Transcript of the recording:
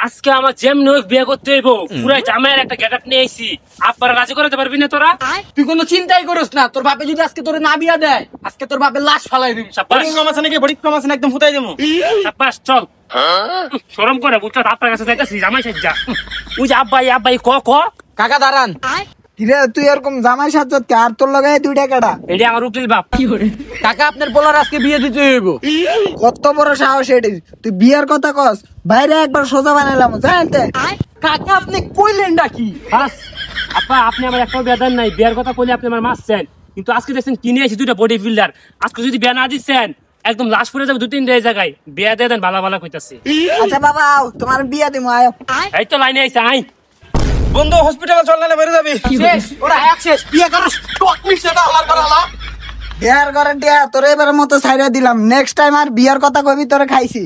আজকে আমার যেমনি হোক বিয়ে করতে হইব, পুরো জামাইয়ের একটা গেটআপ নিয়ে আইছি। আব্বার রাজি করাতে পারবি না তোরা? তুই কোনো চিন্তাই করিস না, তোর বাপে যদি আজকে তোর না বিয়া দেয়, আজকে তোর বাপের লাশ ফালাই দিবি। সাব্বাস একদম ফুটাই দেবো। সাব্বাস, চল। শরম করে বুঝছো, আপনার কাছে যাইতাছি জামাই সাজ্জা। ওই যে আব্বাই ক কাকা দাঁড়ান। কিরে তুই এরকম জামাই সাজত কে? আর তোর লগে 2 টাকাটা এটি আমার উকিল বাপ। কাকা আপনার বলার আজকে বিয়ে দিতে হইব। কত বড় সাহস এটি? তুই বিয়ার কথা কস, বাইরে একবার সোজা বানাইলাম জানতে। কাকা আপনি কইলেন নাকি? বাস আপা, আপনি আমার একটাও বিয়া দেন নাই। বিয়ার কথা বলে আপনি আমার মারছেন, কিন্তু আজকে দেখছেন কিনে আছি 2টা বডি বিল্ডার। আজকে যদি বিয়া না দিচ্ছেন, একদম লাশ পড়ে যাবে 2-3 জায়গায়। বিয়া দিয়ে দেন, ভালো কইতাছি। আচ্ছা বাবা আও, তোমার বিয়া দিমু আয়। এই তো লাইনে আইছে, আই। বন্ধু হসপিটালে চল, নালে বেরিয়ে যাবি। শেষ, ওরা এক শেষ। বিয়ে করস টক মিশে না হলার করালা। বিয়ার গ্যারান্টি তোর এবারের মতো ছাইরা দিলাম, নেক্সট টাইম আর বিয়ার কথা কইবি তোরে খাইছি।